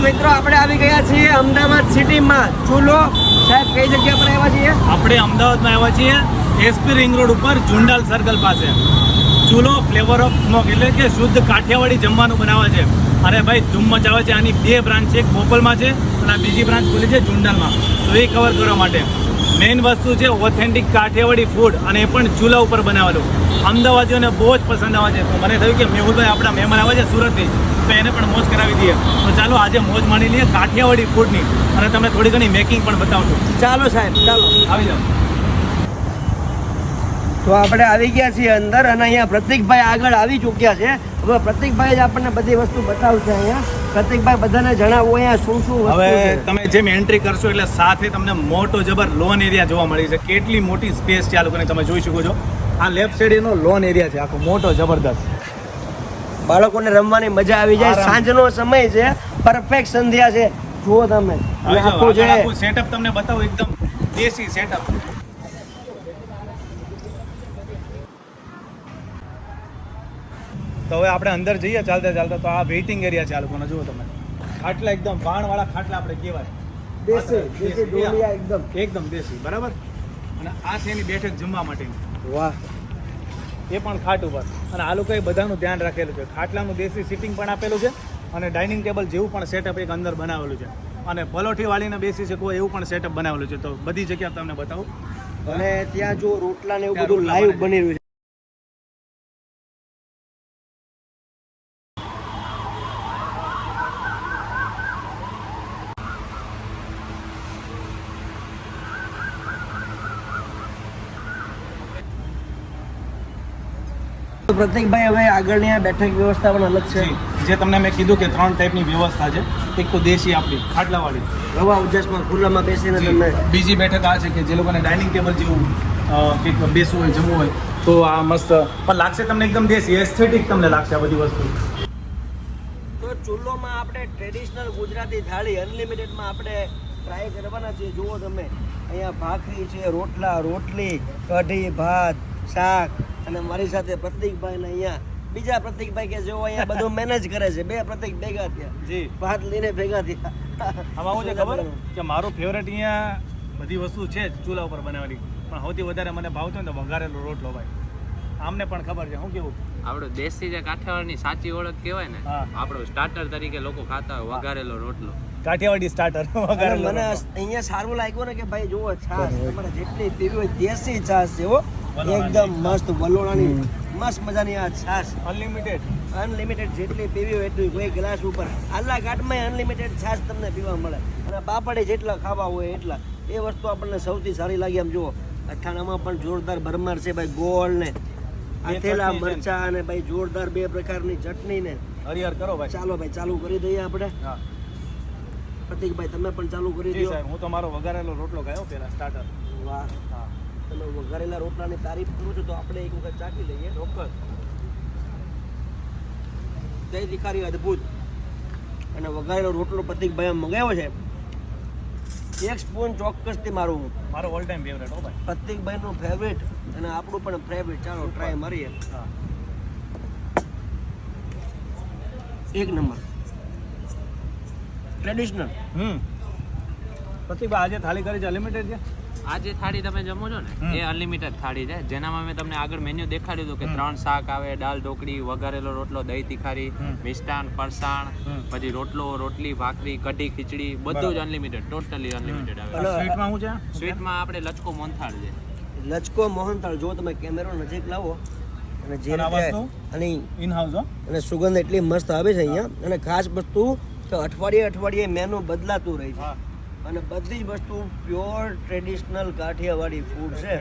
મિત્રો આપણે આવી ગયા છીએ અમદાવાદ સિટીમાં. ચૂલો સાહેબ કઈ જગ્યા પર આવ્યા છીએ? આપણે અમદાવાદમાં આવ્યા છીએ એસપી રિંગ રોડ ઉપર ઝુંડાલ સર્કલ પાસે. ચૂલો ફ્લેવર ઓફ સ્મોક એટલે કે શુદ્ધ કાઠિયાવાડી જમવાનું બનાવે છે. અને ભાઈ ધૂમ મચાવે છે. આની 2 બ્રાન્ચ છે, એક બોપલમાં છે અને આ બીજી બ્રાન્ચ ખુલી છે ઝુંડાલમાં. તો એ કવર કરવા માટે મેઇન વસ્તુ છે ઓથેન્ટિક કાઠિયાવાડી ફૂડ, અને એ પણ ચૂલા ઉપર બનાવેલું. અમદાવાદીઓને બહુ જ પસંદ આવે છે. તો મને થયું કે મેહુલભાઈ આપણા મહેમાન આવે છે સુરતથી, તો એને પણ મોજ કરાવી દઈએ. તો ચાલો આજે મોજ માણી લઈએ કાઠિયાવાડી ફૂડની, અને તમને થોડી ઘણી મેકિંગ પણ બતાવશું. ચાલો સાહેબ, ચાલો આવી જાઓ. તો આપણે આવી ગયા છીએ અંદર, અને અહીંયા પ્રતિકભાઈ આગળ આવી ચૂક્યા છે. હવે પ્રતિકભાઈ જ આપણને બધી વસ્તુ બતાવશે. અહીંયા પ્રતિકભાઈ બધાને જણાવો અહીંયા શું શું વસ્તુ હવે છે. તમે જેમ એન્ટ્રી કરશો એટલે સાથે તમને મોટો જબર લોન એરિયા જોવા મળી છે. કેટલી મોટી સ્પેસ છે આ લોકોને, તમે જોઈ શકો છો. આ લેફ્ટ સાઈડ એનો લોન એરિયા છે આખો મોટો જબરદસ્ત. બાળકોને રમવાની મજા આવી જાય. સાંજનો સમય છે, પરફેક્ટ સંધ્યા છે. જુઓ તમે આખું છે સેટઅપ તમને બતાવો, એકદમ દેશી સેટઅપ. તો હવે આપણે અંદર જઈએ ચાલતા ચાલતા. તો આ વેઇટિંગ એરિયા છે આ લોકોનો. જુઓ તમે ખાટલા એકદમ બાણવાળા ખાટલા આપણે કહેવાય. દેશી ડોલિયા એકદમ દેશી, બરાબર. અને આ છે એની બેઠક જમવા માટેની. વાહ, એ પણ ખાટ ઉપર. અને આ લોકોએ બધાનું ધ્યાન રાખેલું છે. ખાટલાનું દેશી સિટિંગ પણ આપેલું છે, અને ડાઇનિંગ ટેબલ જેવું પણ સેટઅપ એક અંદર બનાવેલું છે. અને પલોઠી વાળીને બેસી શકો એવું પણ સેટઅપ બનાવેલું છે. તો બધી જગ્યા તમને બતાવું. અને ત્યાં જો રોટલા ને એવું બધું લાઈવ બની રહ્યું છે. પ્રતિકભાઈ હવે આગળની આ બેઠક વ્યવસ્થા પણ અલગ છે. જે તમને મેં કીધું કે 3 ટાઈપની વ્યવસ્થા છે. એક તો દેશી આપણી ખાટલાવાળી, હવા ઉજાસમાં ખુલ્લામાં બેસીને તમે. બીજી બેઠક આ છે કે જે લોકોને ડાઇનિંગ ટેબલ જેવું કંઈક બેસવું હોય, જમવું હોય, તો આ મસ્ત પણ લાગશે તમને એકદમ દેશી એસ્થેટિક તમને લાગશે આ બધી વસ્તુ. તો ચૂલોમાં આપણે ટ્રેડિશનલ ગુજરાતી થાળી અનલિમિટેડમાં આપણે ટ્રાય કરવાના છીએ. જુઓ તમે અહીંયા ભાખરી છે, રોટલા, રોટલી, કઢી, ભાત, શાક, અને મારી સાથે પ્રતિકભાઈ ને અહીંયા બીજા પ્રતિકભાઈ કે જેઓ અહીંયા બધું મેનેજ કરે છે. 2 પ્રતિક ભેગા થયા, જી ભાત લઈને ભેગા થયા. આમાં શું છે ખબર કે મારું ફેવરેટ અહીંયા બધી વસ્તુ છે જ ચૂલા ઉપર બનાવવાની, પણ સૌથી વધારે મને ભાવતો ને તો વઘારેલો રોટલો. ભાઈ આમને પણ ખબર છે. શું કેવું આપણો દેશી જે કાઠિયાવાડની સાચી ઓળખ કહેવાય ને, આપણો સ્ટાર્ટર તરીકે લોકો ખાતા હોય વઘારેલો રોટલો, કાઠિયાવાડી સ્ટાર્ટર. મને અહીંયા સારું લાગ્યું ને કે ભાઈ જુઓ છાશ તમારે જેટલી પીવી હોય દેશી છાશ છે હો, એકદમ મસ્ત વલોણાની મસ્ત મજાની આ છાશ. અનલિમિટેડ જેટલી પીવી હોય એટલી, કોઈ ગ્લાસ ઉપર આલા ઘાટમાં અનલિમિટેડ છાશ તમને પીવા મળે. અને પાપડે જેટલા ખાવા હોય એટલા. એ વસ્તુ આપણને સૌથી સારી લાગી. આમ જુઓ અથાણામાં પણ જોરદાર ભરમાર છે ભાઈ. ગોળ ને આથેલા મરચા અને ભાઈ જોરદાર 2 પ્રકારની ચટણી ને હરિહર કરો ભાઈ. ચાલો ભાઈ ચાલુ કરી દઈએ આપણે. પ્રતિકભાઈ તમે પણ ચાલુ કરી દો. હું તો મારો વઘારેલો રોટલો ખાયો પેલા સ્ટાર્ટર. વાહ, તમે વઘારેલા રોટલાની તારીફ કરો છો તો આપણે એક વખત ચાખી લઈએ. ચોક્કસ. જય તિખારી અદ્ભુત. અને વઘારેલો રોટલો પ્રતિકભાઈ મંગાવ્યો છે. 1 સ્પૂન ચોક્કસથી મારો ઓલ ટાઈમ ફેવરેટ હો ભાઈ. પ્રતિકભાઈનું ફેવરેટ અને આપણું પણ ફેવરેટ. ચાલો ટ્રાય મારીએ. 1 નંબર ટ્રેડિશનલ. પ્રતિકભાઈ આજે થાળી કરી છે અનલિમિટેડ છે. આ જે થાળી તમે જમો છો ને એ અનલિમિટેડ થાળી છે, જેનામાં મેં તમને આગળ મેન્યુ દેખાડ્યું હતું કે 3 શાક આવે, દાળ ઢોકળી, વઘારેલો રોટલો, દહીં તિખારી, મિષ્ટાન, ફરસાણ, પછી રોટલો, રોટલી, ભાખરી, કઢી, ખીચડી, બધું જ અનલિમિટેડ, ટોટલી અનલિમિટેડ આવે. સ્વીટમાં શું છે? સ્વીટમાં આપણે લચકો મોહનથાળ છે. લચકો મોહનથાળ. જો તમે કેમેરો નજીક લાવો અને જે અને ઇન હાઉસ અને સુગંધ એટલી મસ્ત આવે છે અહીંયા. અને ખાસ વસ્તુ કે અઠવાડિયે મેનુ બદલાતું રહે છે. અને બધી જ વસ્તુ પ્યોર ટ્રેડિશનલ કાઠિયાવાડી ફૂડ છે.